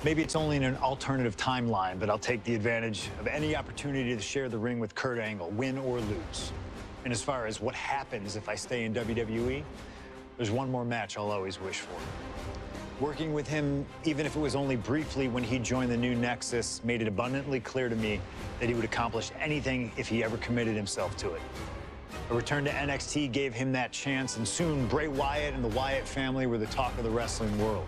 Maybe it's only in an alternative timeline, but I'll take the advantage of any opportunity to share the ring with Kurt Angle, win or lose. And as far as what happens if I stay in WWE, there's one more match I'll always wish for. Working with him, even if it was only briefly when he joined the new Nexus, made it abundantly clear to me that he would accomplish anything if he ever committed himself to it. A return to NXT gave him that chance, and soon Bray Wyatt and the Wyatt family were the talk of the wrestling world.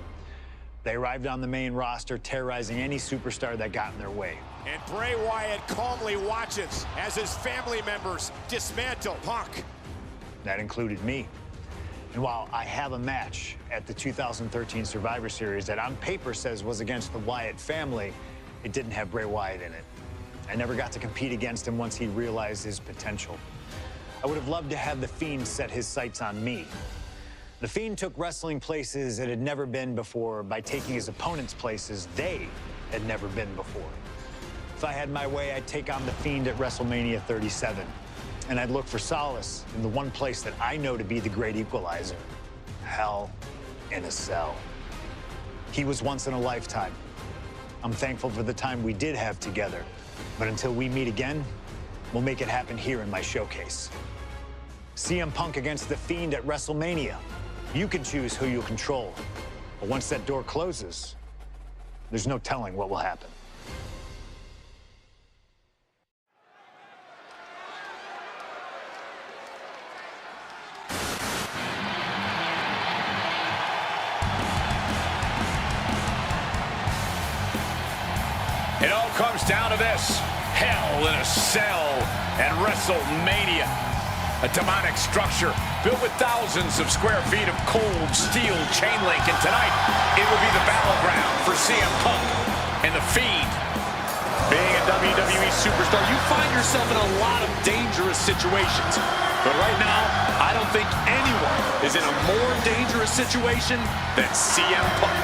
They arrived on the main roster, terrorizing any superstar that got in their way. And Bray Wyatt calmly watches as his family members dismantle Punk. That included me. And while I have a match at the 2013 Survivor Series that on paper says was against the Wyatt family, it didn't have Bray Wyatt in it. I never got to compete against him once he realized his potential. I would have loved to have the Fiend set his sights on me. The Fiend took wrestling places it had never been before by taking his opponents places they had never been before. If I had my way, I'd take on the Fiend at WrestleMania 37. And I'd look for solace in the one place that I know to be the great equalizer: Hell in a Cell. He was once in a lifetime. I'm thankful for the time we did have together. But until we meet again, we'll make it happen here in my showcase. CM Punk against the Fiend at WrestleMania. You can choose who you'll control. But once that door closes, there's no telling what will happen. It all comes down to this: Hell in a Cell and WrestleMania. A demonic structure built with thousands of square feet of cold steel chain link. And tonight, it will be the battleground for CM Punk and the Fiend. Being a WWE superstar, you find yourself in a lot of dangerous situations. But right now, I don't think anyone is in a more dangerous situation than CM Punk.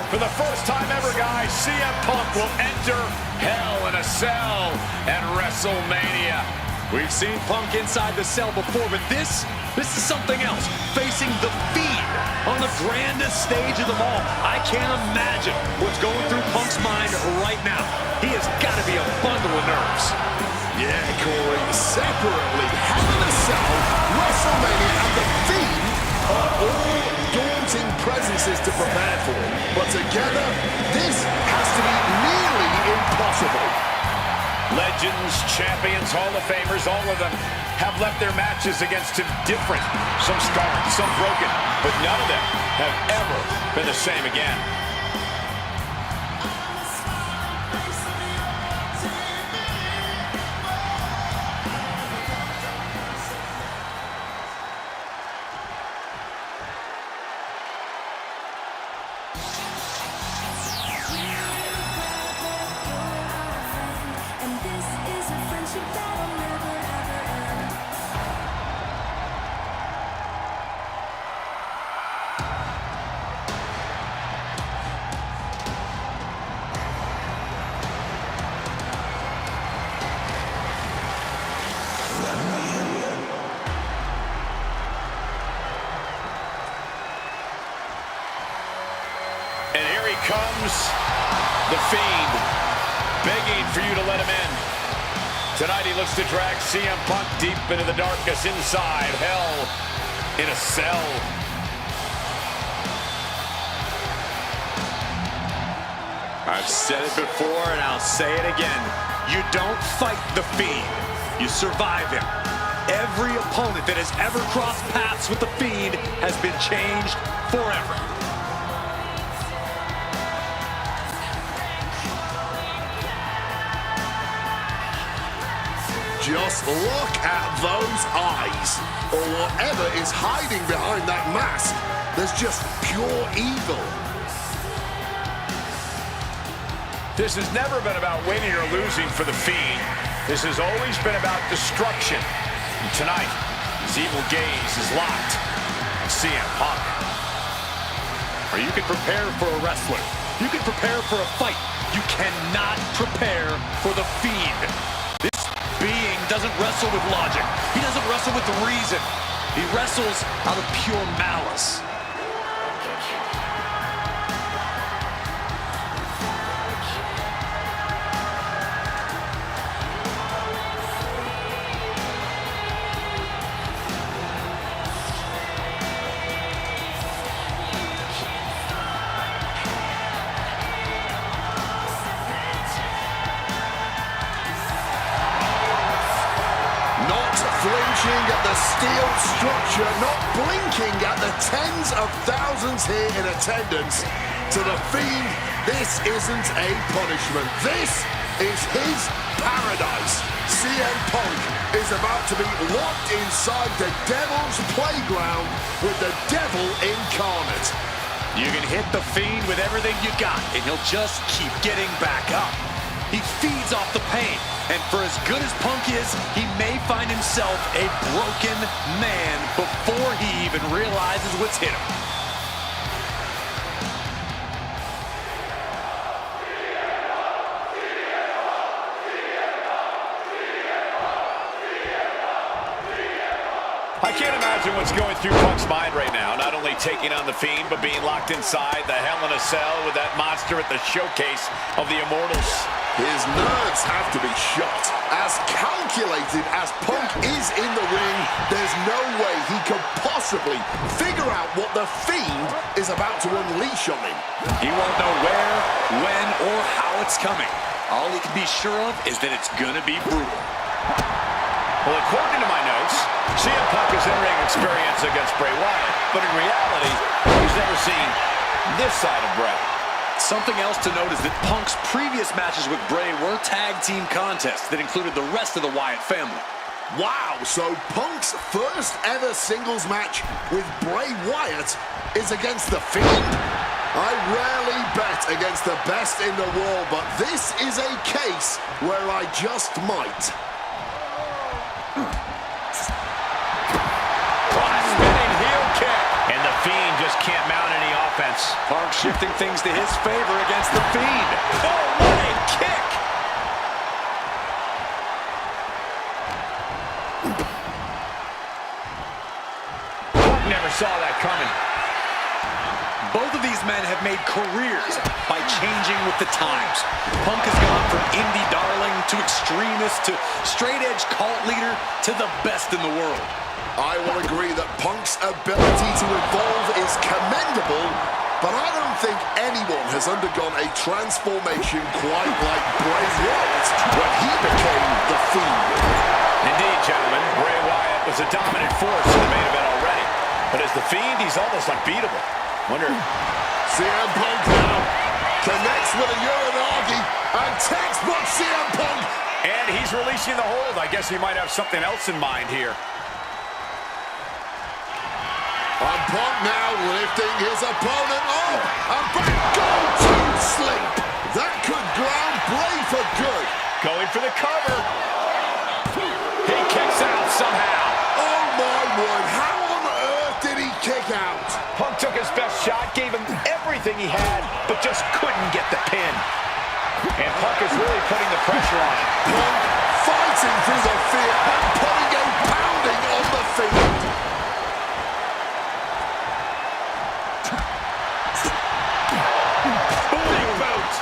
For the first time ever, guys, CM Punk will enter Hell in a Cell at WrestleMania. We've seen Punk inside the cell before, but this is something else. Facing the Fiend on the grandest stage of them all. I can't imagine what's going through Punk's mind right now. He has got to be a bundle of nerves. Yeah, Corey, separately, Hell in a Cell, WrestleMania, and the Fiend are all daunting presences to prepare for. But together, this has to be nearly impossible. Legends, champions, Hall of Famers, all of them have left their matches against him different. Some scarred, some broken, but none of them have ever been the same again. And here he comes, the Fiend, begging for you to let him in. Tonight he looks to drag CM Punk deep into the darkness inside Hell in a Cell. I've said it before and I'll say it again. You don't fight the Fiend, you survive him. Every opponent that has ever crossed paths with the Fiend has been changed forever. Just look at those eyes, or whatever is hiding behind that mask. There's just pure evil. This has never been about winning or losing for the Fiend. This has always been about destruction. And tonight, his evil gaze is locked CM Punk. Or you can prepare for a wrestler. You can prepare for a fight. You cannot prepare for the Fiend. This being doesn't wrestle with logic. He doesn't wrestle with reason. He wrestles out of pure malice. Flinching at the steel structure, not blinking at the tens of thousands here in attendance. To the Fiend, this isn't a punishment. This is his paradise. CM Punk is about to be locked inside the Devil's playground with the Devil incarnate. You can hit the Fiend with everything you got, and he'll just keep getting back up. He feeds off the pain, and for as good as Punk is, he may find himself a broken man before he even realizes what's hit him. I can't imagine what's going through Punk's mind right now. Not only taking on the Fiend, but being locked inside the Hell in a Cell with that monster at the showcase of the Immortals. His nerves have to be shot. As calculated as Punk is in the ring, there's no way he could possibly figure out what the Fiend is about to unleash on him. He won't know where, when, or how it's coming. All he can be sure of is that it's gonna be brutal. Well, according to my notes, CM Punk has in-ring experience against Bray Wyatt, but in reality, he's never seen this side of Bray. Something else to note is that Punk's previous matches with Bray were tag team contests that included the rest of the Wyatt family. Wow, so Punk's first ever singles match with Bray Wyatt is against the Fiend? I rarely bet against the best in the world, but this is a case where I just might. Spinning heel kick. And the Fiend just can't mount any offense. Punk shifting things to his favor against the Fiend. Oh, what a kick! Punk never saw that coming. Both of these men have made careers by changing with the times. Punk has gone from indie darling to extremist to straight-edge cult leader to the best in the world. I will agree that Punk's ability to evolve is commendable, but I don't think anyone has undergone a transformation quite like Bray Wyatt when he became the Fiend. Indeed, gentlemen, Bray Wyatt was a dominant force in the main event already. But as the Fiend, he's almost unbeatable. Wonder... CM Punk now connects with a Uranagi and textbook CM Punk. And he's releasing the hold. I guess he might have something else in mind here. And Punk now lifting his opponent up and back go to sleep. That could ground Bray for good. Going for the cover. He kicks out somehow. Oh my word, how on earth did he kick out? Punk took his best shot, gave him everything he had, but just couldn't get the pin. And Punk is really putting the pressure on him. Punk fighting through the fear and putting a pounding on the Fiend. Booting boot.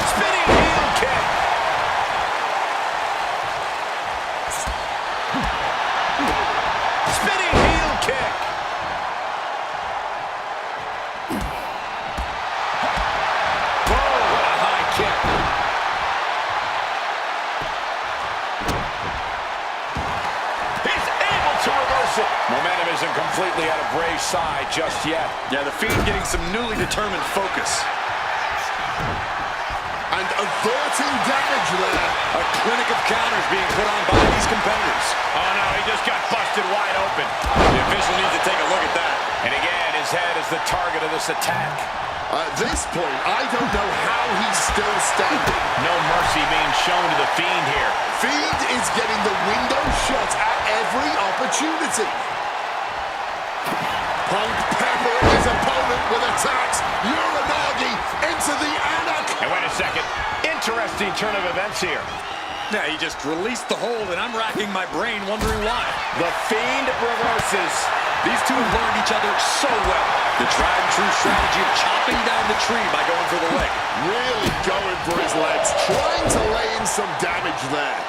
Spinning heel kick. Spinning heel kick. Whoa, what a high kick. He's able to reverse it. Momentum isn't completely out of Bray's side just yet. Yeah, the Fiend getting some newly determined focus. And averting damage there. A clinic of counters being put on by these competitors. Oh no, he just got busted wide open. The official needs to take a look at that. And again, his head is the target of this attack. At this point, I don't know how he's still standing. No mercy being shown to the Fiend here. Fiend is getting the window shot at every opportunity. Punk peppering his opponent with attacks. Uranagi into the Anak. And wait a second. Interesting turn of events here. Yeah, he just released the hold, and I'm racking my brain wondering why. The Fiend reverses. These two have learned each other so well. The tried and true strategy of chopping down the tree by going for the leg. Really going for his legs, trying to lay in some damage there.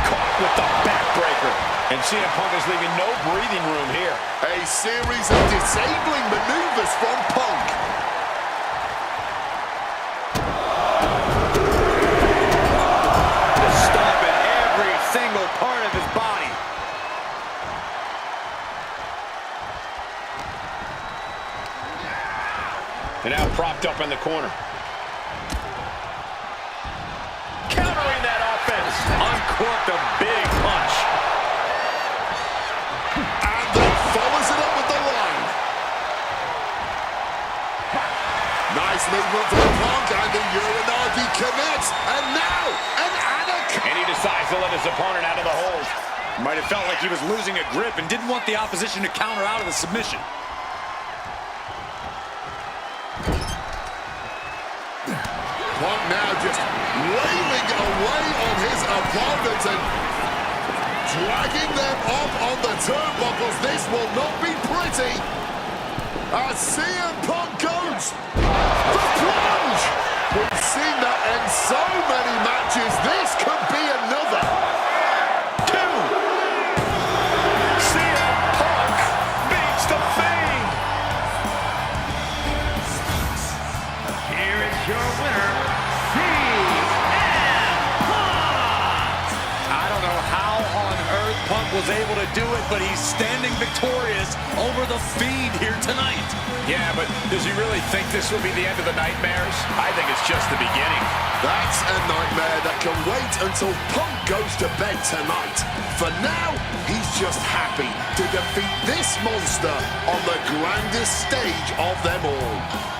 Caught with the backbreaker. And CM Punk is leaving no breathing room here. A series of disabling maneuvers from Punk. The stomp in every single part of his body. And now propped up in the corner. Countering that offense. Uncorked a big punch. And then follows it up with the line. Nice movement from Punk, and the Uranagi connects. And now, an Anak. And he decides to let his opponent out of the hold. Might have felt like he was losing a grip and didn't want the opposition to counter out of the submission. Punk now just wailing away on his opponents and dragging them up on the turnbuckles. This will not be pretty. As CM Punk goes, the plunge. We've seen that in so many matches. This could be another. Two. CM Punk beats the Fiend. Here is your winner, CM Punk! I don't know how on earth Punk was able to do it, but he's standing victorious over the Fiend here tonight. Yeah, but does he really think this will be the end of the nightmares? I think it's just the beginning. That's a nightmare that can wait until Punk goes to bed tonight. For now, he's just happy to defeat this monster on the grandest stage of them all.